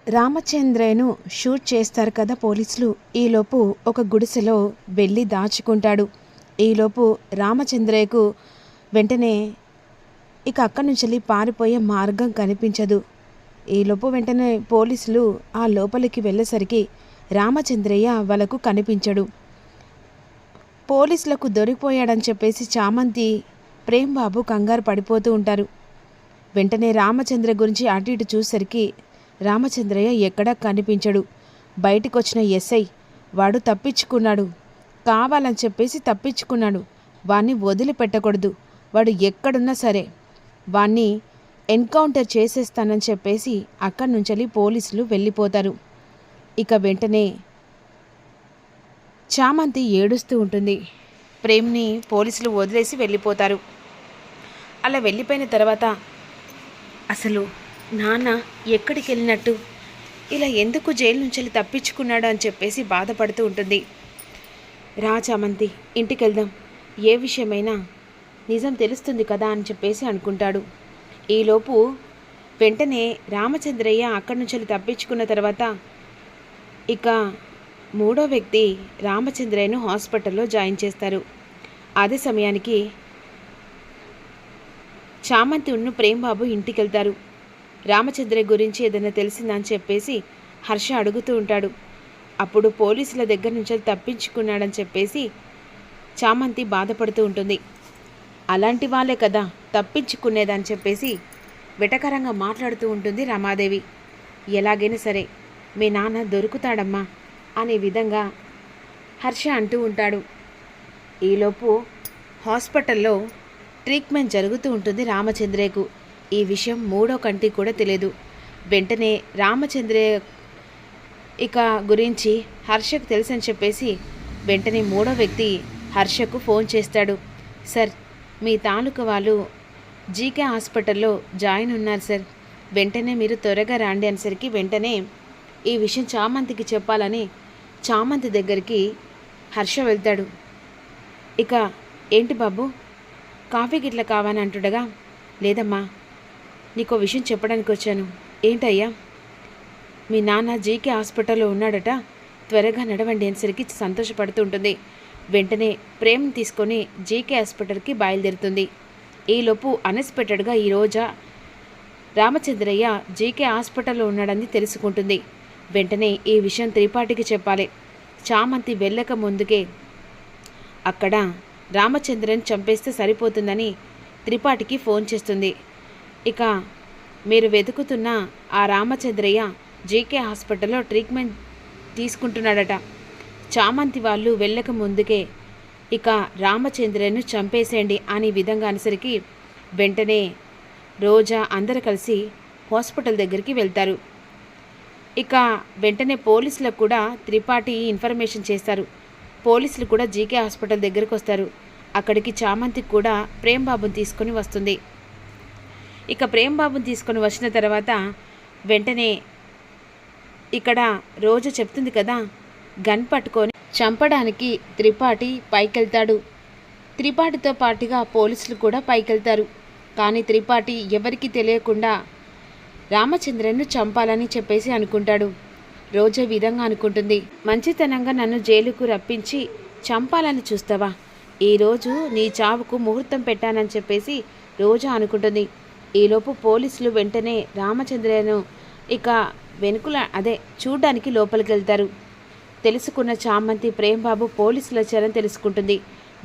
రామచంద్రను shoot చేస్తారు కదా పోలీసులు. ఈలోపు ఒక గుడిసెలో వెళ్ళి దాచుకుంటాడు. ఈలోపు రామచంద్రయ్యకు వెంటనే ఇక అక్కడి నుంచి పారిపోయే మార్గం కనిపించదు. ఈలోపు వెంటనే పోలీసులు ఆ లోపలికి వెళ్ళేసరికి రామచంద్రయ్య వాళ్ళకు కనిపించడు. పోలీసులకు దొరికిపోయాడని చెప్పేసి చామంతి ప్రేమ్బాబు కంగారు పడిపోతూ ఉంటారు. వెంటనే రామచంద్ర గురించి అటు ఇటు చూసరికి రామచంద్రయ్య ఎక్కడా కనిపించడు. బయటికొచ్చిన ఎస్ఐ వాడు తప్పించుకున్నాడు, కావాలని చెప్పేసి తప్పించుకున్నాడు, వాణ్ణి వదిలిపెట్టకూడదు, వాడు ఎక్కడున్నా సరే వాణ్ణి ఎన్కౌంటర్ చేసేస్తానని చెప్పేసి అక్కడి నుంచి పోలీసులు వెళ్ళిపోతారు. ఇక వెంటనే చామంతి ఏడుస్తూ ఉంటుంది. ప్రేమ్ని పోలీసులు వదిలేసి వెళ్ళిపోతారు. అలా వెళ్ళిపోయిన తర్వాత అసలు నాన్న ఎక్కడికి వెళ్ళినట్టు, ఇలా ఎందుకు జైలు నుంచి తప్పించుకున్నాడు అని చెప్పేసి బాధపడుతూ ఉంటుంది. రా చామంతి, ఇంటికి వెళ్దాం, ఏ విషయమైనా నిజం తెలుస్తుంది కదా అని చెప్పేసి అనుకుంటాడు. ఈలోపు వెంటనే రామచంద్రయ్య అక్కడి నుంచి తప్పించుకున్న తర్వాత ఇక మూడో వ్యక్తి రామచంద్రయ్యను హాస్పిటల్లో జాయిన్ చేస్తారు. అదే సమయానికి చామంతి ఉన్న ప్రేమ్బాబు ఇంటికి వెళ్తారు. రామచంద్రయ్య గురించి ఏదైనా తెలిసిందని చెప్పేసి హర్ష అడుగుతూ ఉంటాడు. అప్పుడు పోలీసుల దగ్గర నుంచి తప్పించుకున్నాడని చెప్పేసి చామంతి బాధపడుతూ ఉంటుంది. అలాంటి వాళ్ళే కదా తప్పించుకునేదని చెప్పేసి వెటకరంగా మాట్లాడుతూ ఉంటుంది రమాదేవి. ఎలాగైనా సరే మీ నాన్న దొరుకుతాడమ్మా అనే విధంగా హర్ష అంటూ ఉంటాడు. ఈలోపు హాస్పిటల్లో ట్రీట్మెంట్ జరుగుతూ ఉంటుంది రామచంద్రయ్యకు. ఈ విషయం మూడో కంటికి కూడా తెలియదు. వెంటనే రామచంద్రయ్య ఇక గురించి హర్షకు తెలుసని చెప్పేసి వెంటనే మూడో వ్యక్తి హర్షకు ఫోన్ చేస్తాడు. సార్, మీ తాలూకా వాళ్ళు జీకే హాస్పిటల్లో జాయిన్ ఉన్నారు సార్, వెంటనే మీరు త్వరగా రాండి అనేసరికి వెంటనే ఈ విషయం చామంతికి చెప్పాలని చామంతి దగ్గరికి హర్ష వెళ్తాడు. ఇక ఏంటి బాబు, కాఫీ గిట్ల కావాలని అంటుండగా, లేదమ్మా నీకో విషయం చెప్పడానికి వచ్చాను. ఏంటయ్యా, మీ నాన్న జీకే హాస్పిటల్లో ఉన్నాడట, త్వరగా నడవండి అనేసరికి సంతోషపడుతూ ఉంటుంది. వెంటనే ప్రేమ్ తీసుకొని జీకే హాస్పిటల్కి బయలుదేరుతుంది. ఈలోపు అన్ఎక్స్పెక్టెడ్గా ఈ రోజా రామచంద్రయ్య జీకే హాస్పిటల్లో ఉన్నాడని తెలుసుకుంటుంది. వెంటనే ఈ విషయం త్రిపాఠికి చెప్పాలి. చామంతి వెళ్ళక ముందుకే అక్కడ రామచంద్రన్ చంపేస్తే సరిపోతుందని త్రిపాఠికి ఫోన్ చేస్తుంది. ఇక మీరు వెతుకుతున్న ఆ రామచంద్రయ్య జీకే హాస్పిటల్లో ట్రీట్మెంట్ తీసుకుంటున్నాడట. చామంతి వాళ్ళు వెళ్ళక ముందుకే ఇక రామచంద్రను చంపేసేయండి అనే విధంగా అనేసరికి వెంటనే రోజా అందరూ కలిసి హాస్పిటల్ దగ్గరికి వెళ్తారు. ఇక వెంటనే పోలీసులకు కూడా త్రిపాఠి ఇన్ఫర్మేషన్ చేస్తారు. పోలీసులు కూడా జీకే హాస్పిటల్ దగ్గరికి వస్తారు. అక్కడికి చామంతికి కూడా ప్రేమ్బాబుని తీసుకొని వస్తుంది. ఇక ప్రేమ్బాబుని తీసుకొని వచ్చిన తర్వాత వెంటనే ఇక్కడ రోజు చెప్తుంది కదా, గన్ పట్టుకొని చంపడానికి త్రిపాఠి పైకెళ్తాడు. త్రిపాఠితో పాటుగా పోలీసులు కూడా పైకెళ్తారు. కానీ త్రిపాఠి ఎవరికి తెలియకుండా రామచంద్రన్ను చంపాలని చెప్పేసి అనుకుంటాడు. రోజు విధంగా అనుకుంటుంది, మంచితనంగా నన్ను జైలుకు రప్పించి చంపాలని చూస్తావా, ఈరోజు నీ చావుకు ముహూర్తం పెట్టానని చెప్పేసి రోజా అనుకుంటుంది. ఈలోపు పోలీసులు వెంటనే రామచంద్రను ఇక వెనుకల చూడ్డానికి లోపలికి వెళ్తారు. తెలుసుకున్న చామంతి ప్రేమ్బాబు పోలీసులు వచ్చారని తెలుసుకుంటుంది.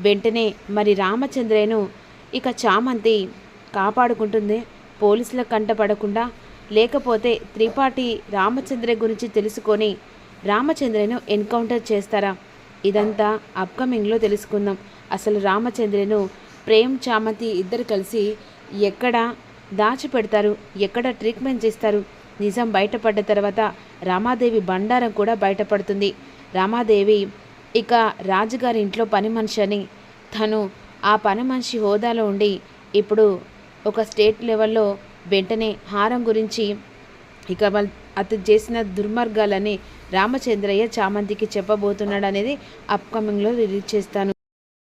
వెంటనే మరి రామచంద్రను ఇక చామంతి కాపాడుకుంటుంది, పోలీసుల కంటపడకుండా. లేకపోతే త్రిపాఠి రామచంద్ర గురించి తెలుసుకొని రామచంద్రను ఎన్కౌంటర్ చేస్తారా, ఇదంతా అప్కమింగ్లో తెలుసుకుందాం. అసలు రామచంద్రను ప్రేమ్ చామంతి ఇద్దరు కలిసి ఎక్కడ దాచిపెడతారు, ఎక్కడ ట్రీట్మెంట్ చేస్తారు, నిజం బయటపడ్డ తర్వాత రామాదేవి బండారం కూడా బయటపడుతుంది. రామాదేవి ఇక రాజుగారి ఇంట్లో పని మనిషి అని, తను ఆ పని మనిషి హోదాలో ఉండి ఇప్పుడు ఒక స్టేట్ లెవెల్లో వెంటనే హారం గురించి ఇక అతను చేసిన దుర్మార్గాలని రామచంద్రయ్య చామంతికి చెప్పబోతున్నాడు అనేది అప్కమింగ్లో రిలీజ్ చేస్తాను.